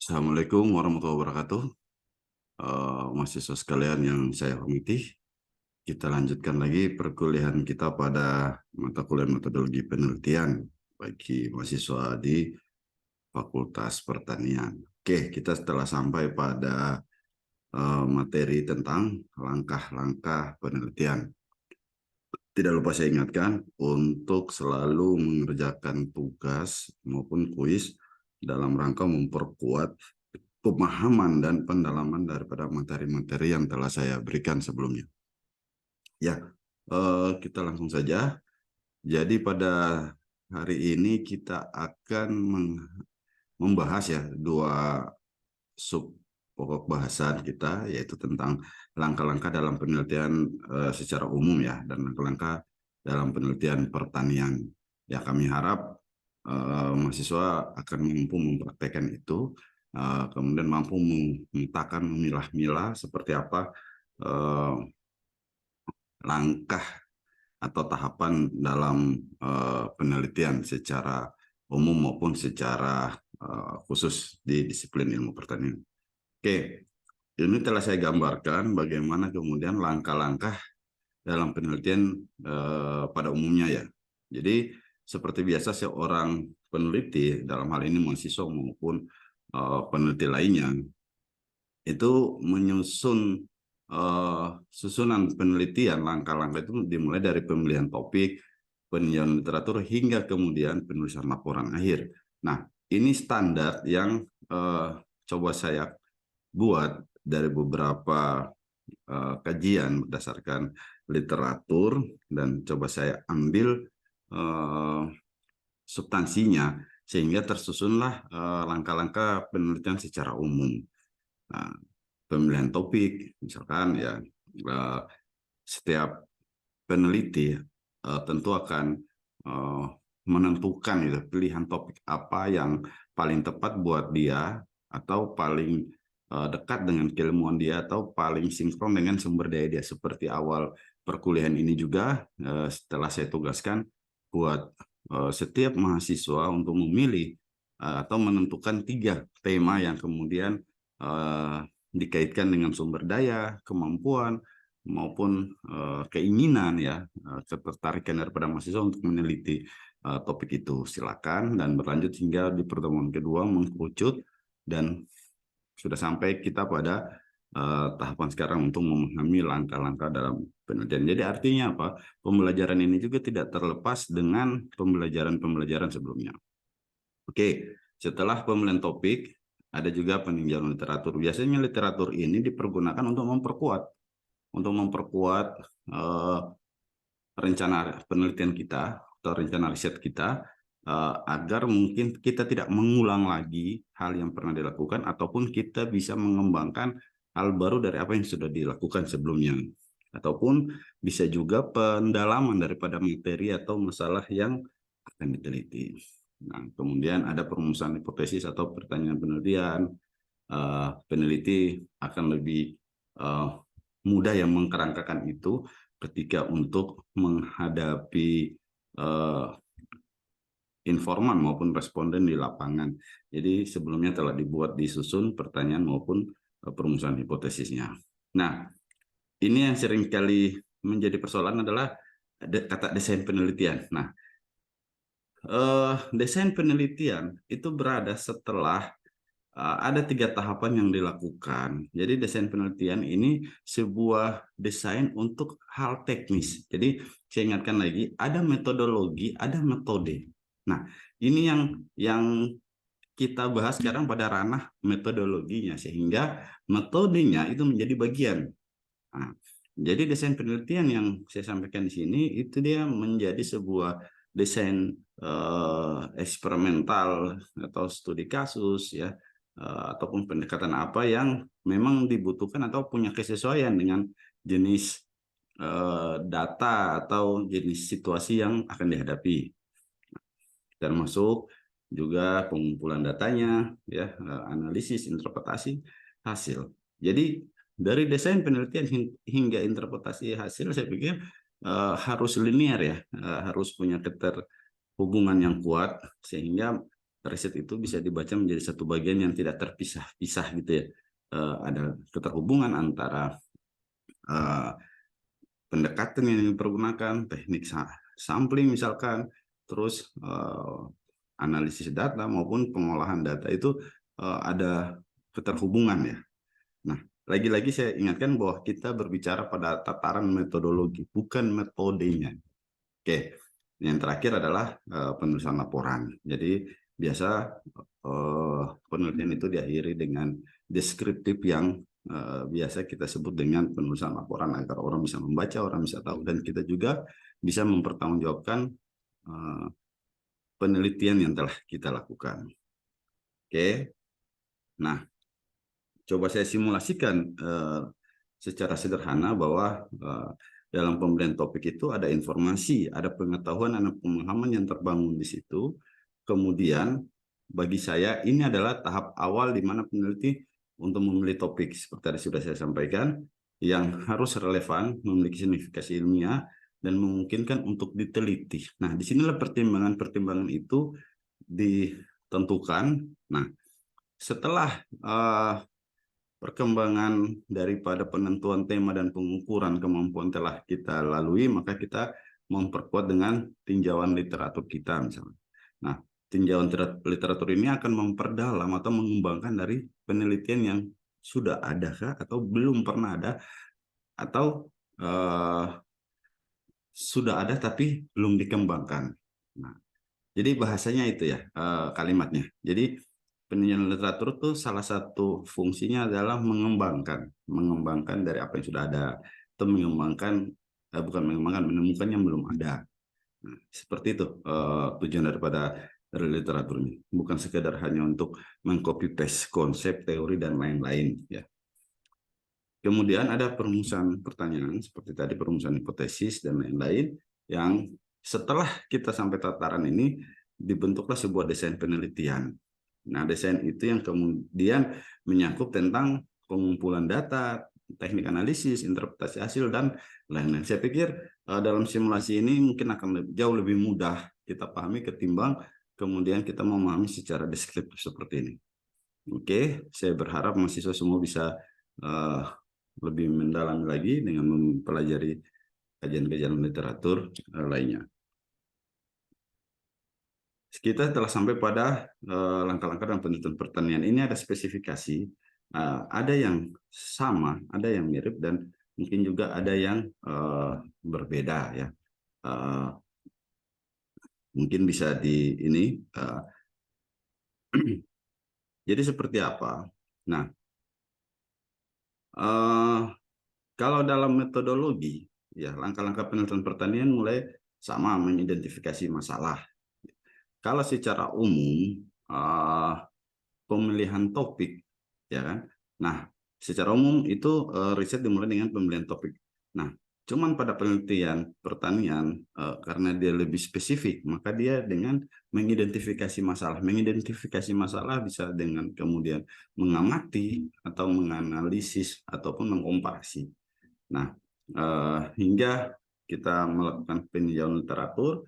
Assalamualaikum warahmatullahi wabarakatuh. Mahasiswa sekalian yang saya hormati, kita lanjutkan lagi perkuliahan kita pada mata kuliah metodologi penelitian bagi mahasiswa di Fakultas Pertanian. Oke, kita setelah sampai pada materi tentang langkah-langkah penelitian. Tidak lupa saya ingatkan untuk selalu mengerjakan tugas maupun kuis dalam rangka memperkuat pemahaman dan pendalaman daripada materi-materi yang telah saya berikan sebelumnya. Ya, kita langsung saja. Jadi pada hari ini kita akan membahas ya dua sub pokok bahasan kita, yaitu tentang langkah-langkah dalam penelitian secara umum ya, dan langkah-langkah dalam penelitian pertanian. Ya, kami harap mahasiswa akan mampu mempraktekkan itu, kemudian mampu memetakan, memilah-milah seperti apa langkah atau tahapan dalam penelitian secara umum maupun secara khusus di disiplin ilmu pertanian. Oke, ini telah saya gambarkan bagaimana kemudian langkah-langkah dalam penelitian pada umumnya ya. Jadi seperti biasa seorang peneliti, dalam hal ini mahasiswa maupun peneliti lainnya, itu menyusun susunan penelitian, langkah-langkah itu dimulai dari pemilihan topik, peninjauan literatur, hingga kemudian penulisan laporan akhir. Nah, ini standar yang coba saya buat dari beberapa kajian berdasarkan literatur, dan coba saya ambil substansinya sehingga tersusunlah langkah-langkah penelitian secara umum. Nah, pemilihan topik, misalkan ya, setiap peneliti tentu akan menentukan gitu, pilihan topik apa yang paling tepat buat dia, atau paling dekat dengan keilmuan dia, atau paling sinkron dengan sumber daya dia. Seperti awal perkuliahan ini juga, setelah saya tugaskan buat setiap mahasiswa untuk memilih atau menentukan 3 tema yang kemudian dikaitkan dengan sumber daya, kemampuan, maupun keinginan ya, ketertarikan daripada mahasiswa untuk meneliti topik itu. Silakan, dan berlanjut hingga di pertemuan kedua mengkerucut, dan sudah sampai kita pada tahapan sekarang untuk memahami langkah-langkah dalam penelitian. Jadi artinya apa? Pembelajaran ini juga tidak terlepas dengan pembelajaran-pembelajaran sebelumnya. Oke, setelah pemilihan topik, ada juga peninjauan literatur. Biasanya literatur ini dipergunakan untuk memperkuat rencana penelitian kita atau rencana riset kita, agar mungkin kita tidak mengulang lagi hal yang pernah dilakukan, ataupun kita bisa mengembangkan hal baru dari apa yang sudah dilakukan sebelumnya, ataupun bisa juga pendalaman daripada materi atau masalah yang akan diteliti. Nah, kemudian ada perumusan hipotesis atau pertanyaan penelitian. Peneliti akan lebih mudah yang mengkerangkakan itu ketika untuk menghadapi informan maupun responden di lapangan. Jadi sebelumnya telah dibuat, disusun pertanyaan maupun perumusan hipotesisnya. Nah, ini yang seringkali menjadi persoalan adalah kata desain penelitian. Nah, desain penelitian itu berada setelah ada 3 tahapan yang dilakukan. Jadi desain penelitian ini sebuah desain untuk hal teknis. Jadi saya ingatkan lagi, ada metodologi, ada metode. Nah, ini yang kita bahas sekarang pada ranah metodologinya, sehingga metodenya itu menjadi bagian. Nah, jadi desain penelitian yang saya sampaikan di sini itu dia menjadi sebuah desain eksperimental atau studi kasus ya, ataupun pendekatan apa yang memang dibutuhkan atau punya kesesuaian dengan jenis data atau jenis situasi yang akan dihadapi, termasuk juga pengumpulan datanya ya, analisis, interpretasi hasil. Jadi dari desain penelitian hingga interpretasi hasil, saya pikir harus linear ya, harus punya keterhubungan yang kuat, sehingga riset itu bisa dibaca menjadi satu bagian yang tidak terpisah-pisah gitu ya. Ada keterhubungan antara pendekatan yang dipergunakan, teknik sampling misalkan, terus analisis data maupun pengolahan data itu ada keterhubungan ya. Nah, lagi-lagi saya ingatkan bahwa kita berbicara pada tataran metodologi, bukan metodenya. Oke, yang terakhir adalah penulisan laporan. Jadi biasa penelitian itu diakhiri dengan deskriptif yang biasa kita sebut dengan penulisan laporan agar orang bisa membaca, orang bisa tahu, dan kita juga bisa mempertanggungjawabkan penelitian yang telah kita lakukan. Oke, nah coba saya simulasikan secara sederhana bahwa dalam pemberian topik itu ada informasi, ada pengetahuan, ada pemahaman yang terbangun di situ. Kemudian bagi saya ini adalah tahap awal di mana peneliti untuk memilih topik seperti tadi sudah saya sampaikan yang harus relevan, memiliki signifikasi ilmiah dan memungkinkan untuk diteliti. Nah, disinilah pertimbangan-pertimbangan itu ditentukan. Nah, setelah perkembangan daripada penentuan tema dan pengukuran kemampuan telah kita lalui, maka kita memperkuat dengan tinjauan literatur kita misalnya. Nah, tinjauan literatur ini akan memperdalam atau mengembangkan dari penelitian yang sudah ada atau belum pernah ada, atau sudah ada tapi belum dikembangkan. Nah, jadi bahasanya itu ya, kalimatnya. Jadi penelitian literatur itu salah satu fungsinya adalah mengembangkan dari apa yang sudah ada, atau menemukan yang belum ada. Nah, seperti itu tujuan daripada literatur ini, bukan sekedar hanya untuk mengcopy paste konsep, teori dan lain-lain ya. Kemudian ada perumusan pertanyaan seperti tadi, perumusan hipotesis dan lain-lain, yang setelah kita sampai tataran ini dibentuklah sebuah desain penelitian. Nah, desain itu yang kemudian menyangkut tentang pengumpulan data, teknik analisis, interpretasi hasil, dan lain-lain. Saya pikir dalam simulasi ini mungkin akan jauh lebih mudah kita pahami ketimbang kemudian kita memahami secara deskriptif seperti ini. Oke, saya berharap mahasiswa semua bisa lebih mendalam lagi dengan mempelajari kajian-kajian literatur lainnya. Kita telah sampai pada langkah-langkah dalam penelitian pertanian. Ini ada spesifikasi, ada yang sama, ada yang mirip, dan mungkin juga ada yang berbeda ya. Mungkin bisa di ini. Jadi seperti apa? Nah, kalau dalam metodologi, ya langkah-langkah penelitian pertanian mulai sama mengidentifikasi masalah. Kalau secara umum pemilihan topik, ya kan? Nah, secara umum itu riset dimulai dengan pemilihan topik. Nah, cuman pada penelitian pertanian karena dia lebih spesifik, maka dia dengan mengidentifikasi masalah. Mengidentifikasi masalah bisa dengan kemudian mengamati atau menganalisis ataupun mengkomparasi. Nah, hingga kita melakukan peninjauan literatur,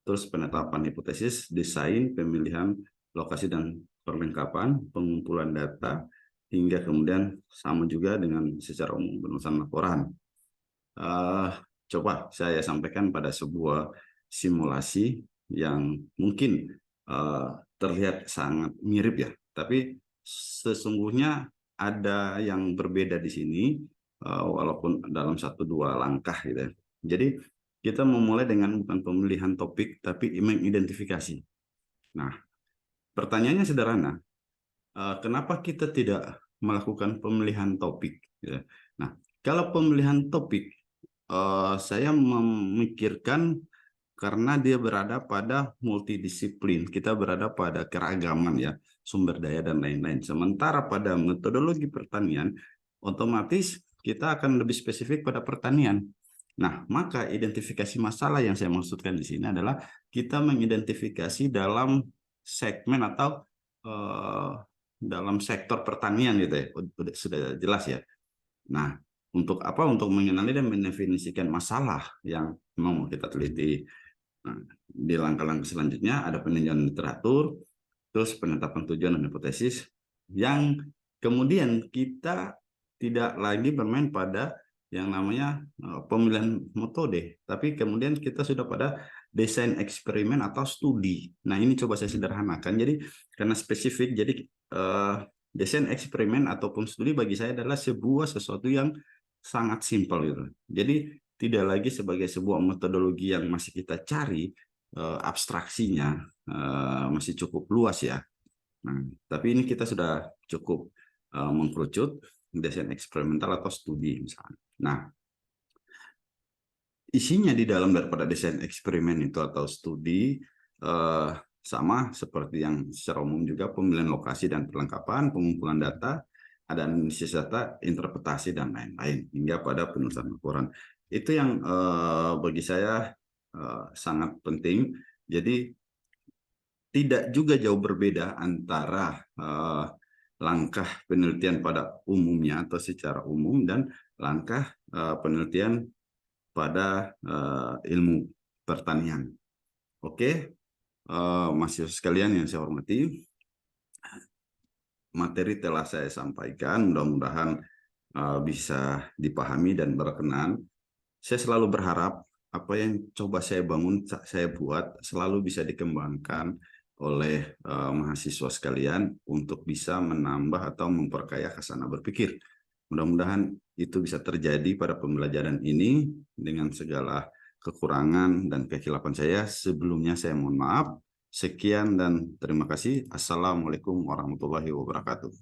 terus penetapan hipotesis, desain, pemilihan lokasi dan perlengkapan, pengumpulan data, hingga kemudian sama juga dengan secara umum penulisan laporan. Coba saya sampaikan pada sebuah simulasi yang mungkin terlihat sangat mirip ya, tapi sesungguhnya ada yang berbeda di sini, walaupun dalam 1-2 langkah gitu ya. Jadi kita memulai dengan bukan pemilihan topik, tapi mengidentifikasi. Nah, pertanyaannya sederhana, kenapa kita tidak melakukan pemilihan topik? Nah, kalau pemilihan topik, saya memikirkan karena dia berada pada multidisiplin, kita berada pada keragaman ya, sumber daya dan lain-lain. Sementara pada metodologi pertanian, otomatis kita akan lebih spesifik pada pertanian. Nah, maka identifikasi masalah yang saya maksudkan di sini adalah kita mengidentifikasi dalam segmen atau dalam sektor pertanian gitu ya, sudah jelas ya. Nah, untuk apa? Untuk mengenali dan mendefinisikan masalah yang mau kita teliti. Nah, di langkah-langkah selanjutnya ada peninjauan literatur, terus penetapan tujuan dan hipotesis, yang kemudian kita tidak lagi bermain pada yang namanya pemilihan metode, tapi kemudian kita sudah pada desain eksperimen atau studi. Nah, ini coba saya sederhanakan. Jadi karena spesifik, jadi desain eksperimen ataupun studi bagi saya adalah sesuatu yang sangat simpel gitu. Jadi tidak lagi sebagai sebuah metodologi yang masih kita cari abstraksinya masih cukup luas ya. Nah, tapi ini kita sudah cukup mengkerucut desain eksperimental atau studi misalnya. Nah, isinya di dalam daripada desain eksperimen itu atau studi sama seperti yang secara umum juga pemilihan lokasi dan perlengkapan, pengumpulan data, ada analisis data, interpretasi dan lain-lain hingga pada penulisan laporan. Itu yang bagi saya sangat penting. Jadi tidak juga jauh berbeda antara langkah penelitian pada umumnya atau secara umum dan langkah penelitian pada ilmu pertanian. Oke, mahasiswa sekalian yang saya hormati, materi telah saya sampaikan, mudah-mudahan bisa dipahami dan berkenan. Saya selalu berharap apa yang coba saya bangun, saya buat, selalu bisa dikembangkan oleh mahasiswa sekalian untuk bisa menambah atau memperkaya khasana berpikir. Mudah-mudahan itu bisa terjadi pada pembelajaran ini dengan segala kekurangan dan kekhilafan saya. Sebelumnya saya mohon maaf. Sekian dan terima kasih. Assalamualaikum warahmatullahi wabarakatuh.